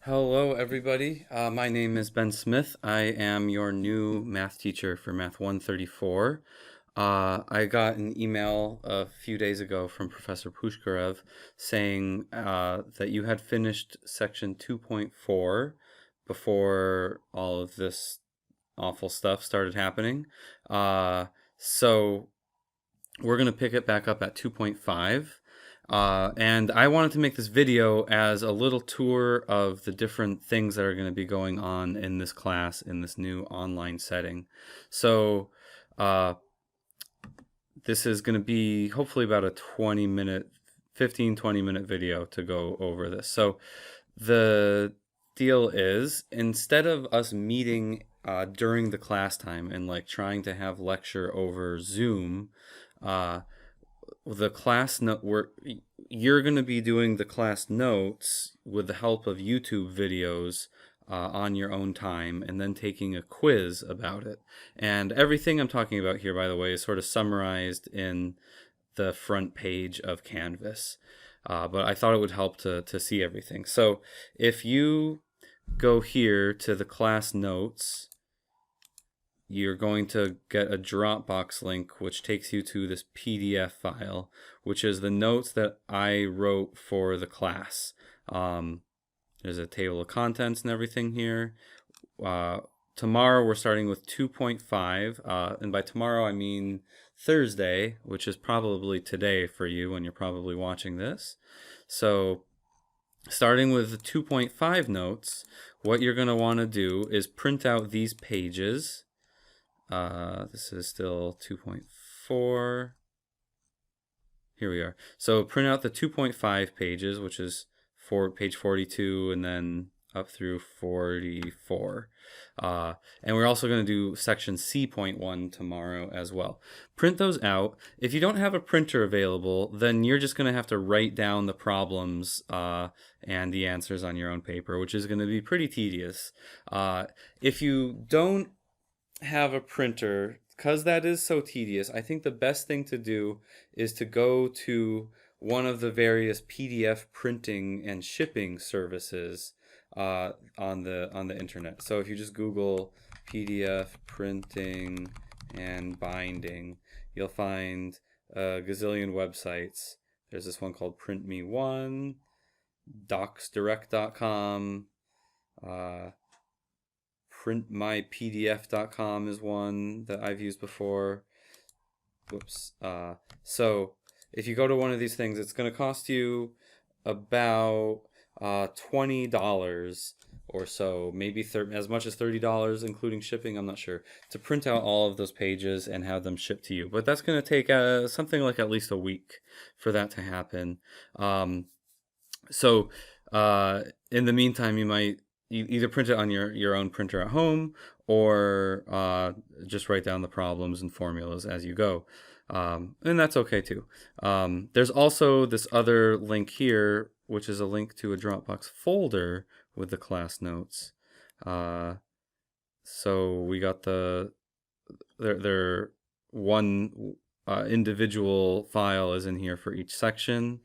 Hello, everybody. My name is Ben Smith. I am your new math teacher for Math 134. I got an email a few days ago from Professor Pushkarev saying that you had finished section 2.4 before all of this awful stuff started happening. So we're going to pick it back up at 2.5. And I wanted to make this video as a little tour of the different things that are going to be going on in this class in this new online setting. So this is going to be hopefully about a 20-minute, 15-20-minute video to go over this. So the deal is, instead of us meeting during the class time and like trying to have lecture over Zoom, uh, the class note you're going to be doing the class notes with the help of YouTube videos on your own time, and then taking a quiz about it. And everything I'm talking about here, by the way, is sort of summarized in the front page of Canvas. But I thought it would help to see everything. So if you go here to the class notes, you're going to get a Dropbox link which takes you to this PDF file, which is the notes that I wrote for the class. There's a table of contents and everything here. Tomorrow we're starting with 2.5, and by tomorrow I mean Thursday, which is probably today for you when you're probably watching this. So starting with the 2.5 notes, what you're going to want to do is print out these pages. This is still 2.4. Here we are. So print out the 2.5 pages, which is page 42 and then up through 44. And we're also going to do section C.1 tomorrow as well. Print those out. If you don't have a printer available, then you're just going to have to write down the problems and the answers on your own paper, which is going to be pretty tedious. If you don't have a printer, because that is so tedious, I think the best thing to do is to go to one of the various PDF printing and shipping services on the internet. So if you just Google PDF printing and binding, you'll find a gazillion websites. There's this one called Print Me One, docsdirect.com, printmypdf.com is one that I've used before. Whoops. So if you go to one of these things, it's going to cost you about $20 or so, maybe as much as $30, including shipping, I'm not sure, to print out all of those pages and have them shipped to you. But that's going to take something like at least a week for that to happen. So in the meantime, you either print it on your own printer at home, or just write down the problems and formulas as you go. And that's okay too. There's also this other link here, which is a link to a Dropbox folder with the class notes. So we got their one individual file is in here for each section.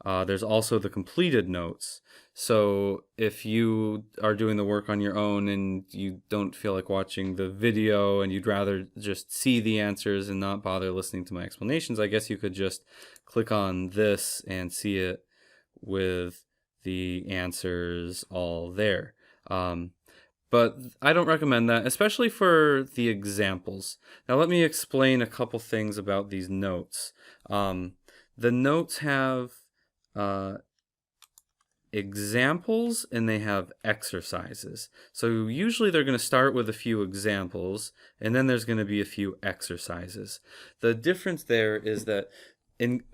There's also the completed notes. So if you are doing the work on your own and you don't feel like watching the video and you'd rather just see the answers and not bother listening to my explanations, I guess you could just click on this and see it with the answers all there. But I don't recommend that, especially for the examples. Now let me explain a couple things about these notes. The notes have examples and they have exercises. So usually they're going to start with a few examples and then there's going to be a few exercises. The difference there is that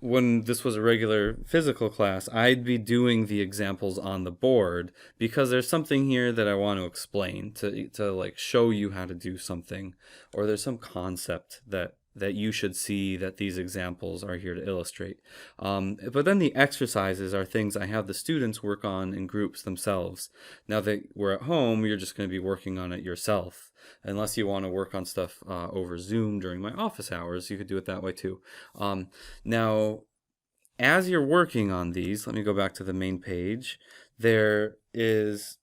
when this was a regular physical class, I'd be doing the examples on the board because there's something here that I want to explain to like show you how to do something, or there's some concept that you should see that these examples are here to illustrate. But then the exercises are things I have the students work on in groups themselves. Now that we're at home, you're just going to be working on it yourself. Unless you want to work on stuff over Zoom during my office hours, you could do it that way too. Now, as you're working on these, let me go back to the main page. There is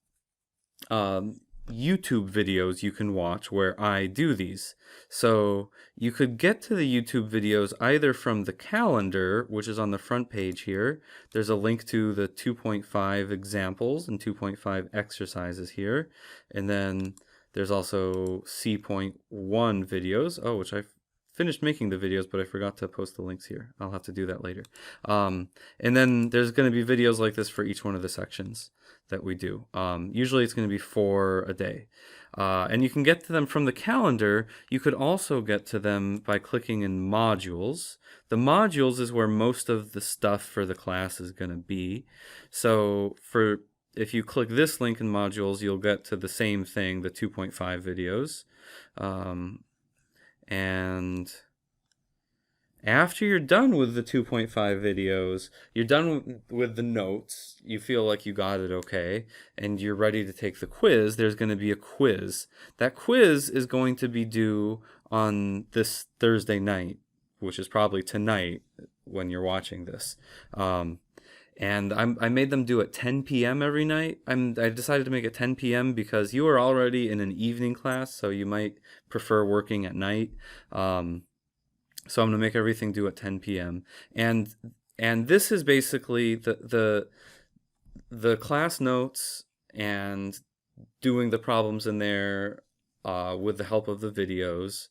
YouTube videos you can watch where I do these. So you could get to the YouTube videos either from the calendar, which is on the front page here. There's a link to the 2.5 examples and 2.5 exercises here. And then there's also C.1 videos, which I've finished making the videos, but I forgot to post the links here. I'll have to do that later. And then there's going to be videos like this for each one of the sections that we do. Usually it's going to be 4 a day. And you can get to them from the calendar. You could also get to them by clicking in modules. The modules is where most of the stuff for the class is going to be. So if you click this link in modules, you'll get to the same thing, the 2.5 videos. And after you're done with the 2.5 videos, you're done with the notes, you feel like you got it okay, and you're ready to take the quiz, there's going to be a quiz. That quiz is going to be due on this Thursday night, which is probably tonight when you're watching this. And I made them do it 10 p.m. every night. I decided to make it 10 p.m. because you are already in an evening class, so you might prefer working at night. So I'm going to make everything due at 10 p.m. And this is basically the class notes and doing the problems in there with the help of the videos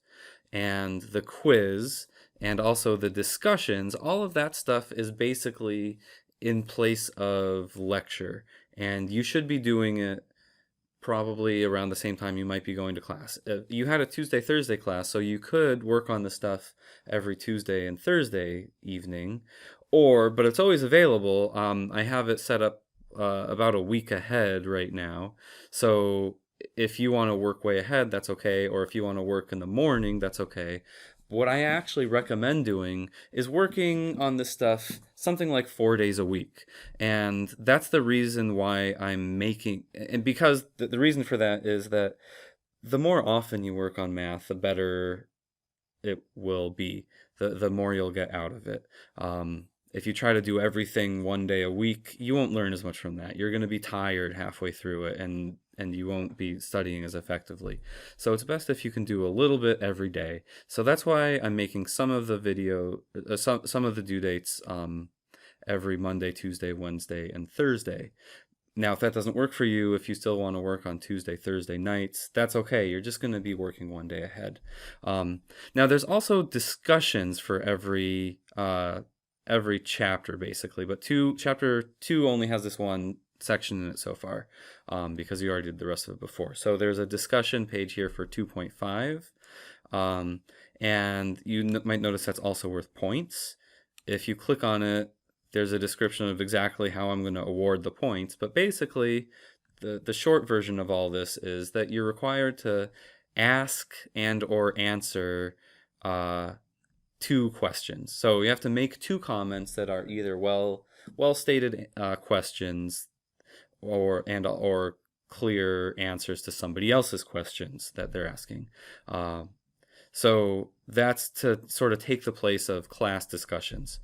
and the quiz and also the discussions. All of that stuff is basically in place of lecture, and you should be doing it probably around the same time you might be going to class. You had a Tuesday-Thursday class, so you could work on the stuff every Tuesday and Thursday evening, but it's always available. I have it set up about a week ahead right now, so if you want to work way ahead, that's okay, or if you want to work in the morning, that's okay. What I actually recommend doing is working on this stuff something like 4 days a week. And that's the reason why I'm making, and because the reason for that is that the more often you work on math, the better it will be, the more you'll get out of it. If you try to do everything 1 day a week, you won't learn as much from that. You're going to be tired halfway through it, and you won't be studying as effectively. So it's best if you can do a little bit every day. So that's why I'm making some of the some of the due dates every Monday, Tuesday, Wednesday, and Thursday. Now, if that doesn't work for you, if you still want to work on Tuesday, Thursday nights, that's okay. You're just going to be working 1 day ahead. Now, there's also discussions for every chapter, basically, but chapter 2 only has this one section in it so far, because you already did the rest of it before. So there's a discussion page here for 2.5, and you might notice that's also worth points. If you click on it, there's a description of exactly how I'm going to award the points, but basically the short version of all this is that you're required to ask and or answer 2 questions. So you have to make 2 comments that are either well stated questions or clear answers to somebody else's questions that they're asking. So that's to sort of take the place of class discussions.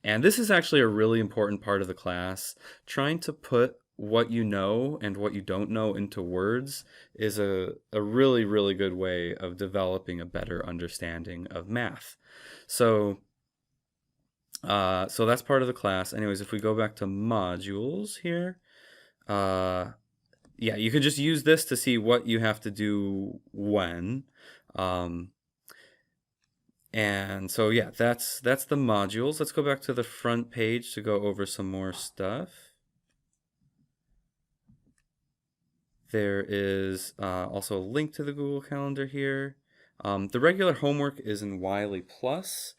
And this is actually a really important part of the class. Trying to put what you know and what you don't know into words is a really, really good way of developing a better understanding of math. So that's part of the class. Anyways, if we go back to modules here, yeah, you can just use this to see what you have to do when. And so yeah, that's the modules. Let's go back to the front page to go over some more stuff. There is also a link to the Google Calendar here. The regular homework is in Wiley Plus.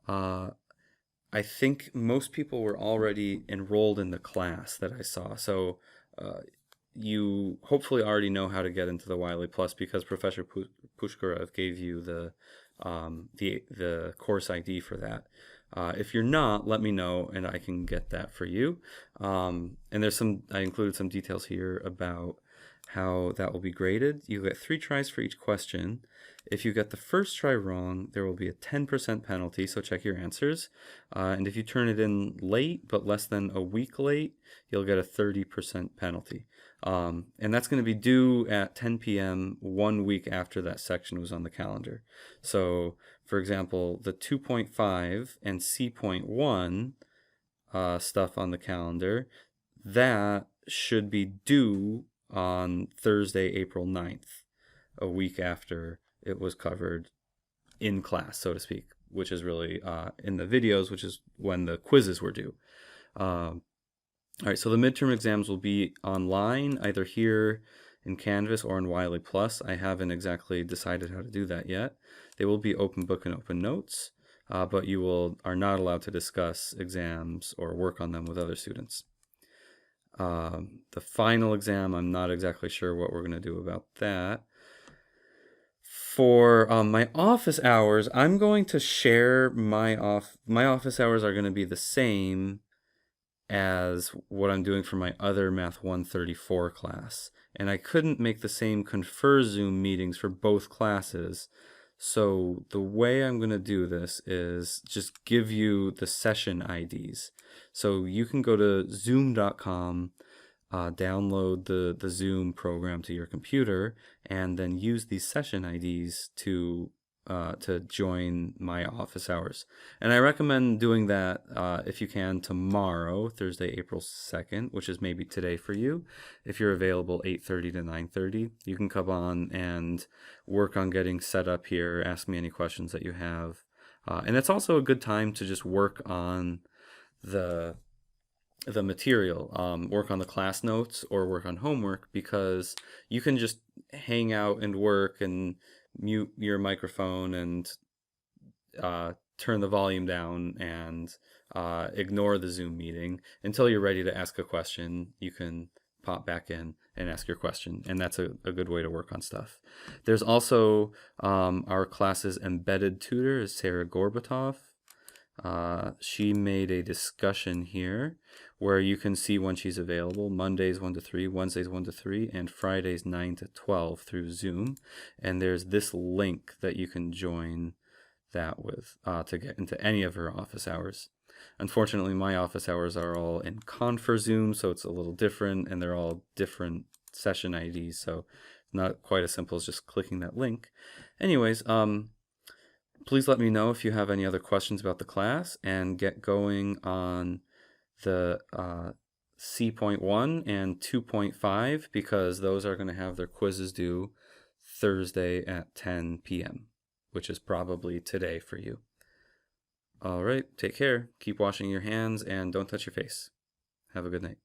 I think most people were already enrolled in the class that I saw. So you hopefully already know how to get into the Wiley Plus because Professor Pushkarev gave you the course ID for that. If you're not, let me know and I can get that for you. And I included some details here about how that will be graded. You get 3 tries for each question. If you get the first try wrong, there will be a 10% penalty, so check your answers. And if you turn it in late, but less than a week late, you'll get a 30% penalty. And that's going to be due at 10 p.m. 1 week after that section was on the calendar. So, for example, the 2.5 and C.1 stuff on the calendar, that should be due on Thursday, April 9th, a week after it was covered in class, so to speak, which is really in the videos, which is when the quizzes were due. All right, so the midterm exams will be online, either here in Canvas or in Wiley Plus. I haven't exactly decided how to do that yet. They will be open book and open notes, but you are not allowed to discuss exams or work on them with other students. The final exam, I'm not exactly sure what we're going to do about that. For my office hours, I'm going to share my office hours are going to be the same as what I'm doing for my other Math 134 class. And I couldn't make the same Confer Zoom meetings for both classes. So the way I'm going to do this is just give you the session IDs. So you can go to zoom.com, download the Zoom program to your computer, and then use these session IDs to join my office hours. And I recommend doing that if you can tomorrow, Thursday, April 2nd, which is maybe today for you. If you're available 8:30 to 9:30, you can come on and work on getting set up here, ask me any questions that you have. And it's also a good time to just work on the material, work on the class notes or work on homework, because you can just hang out and work and mute your microphone and turn the volume down and ignore the Zoom meeting until you're ready to ask a question. You can pop back in and ask your question, and that's a good way to work on stuff. There's also our class's embedded tutor is Sarah Gorbatov. She made a discussion here where you can see when she's available: Mondays 1 to 3, Wednesdays 1 to 3, and Fridays 9 to 12 through Zoom. And there's this link that you can join that with to get into any of her office hours. Unfortunately, my office hours are all in Confer Zoom, so it's a little different, and they're all different session IDs, so not quite as simple as just clicking that link. Anyways, please let me know if you have any other questions about the class, and get going on the C.1 and 2.5, because those are going to have their quizzes due Thursday at 10 p.m., which is probably today for you. All right, take care. Keep washing your hands and don't touch your face. Have a good night.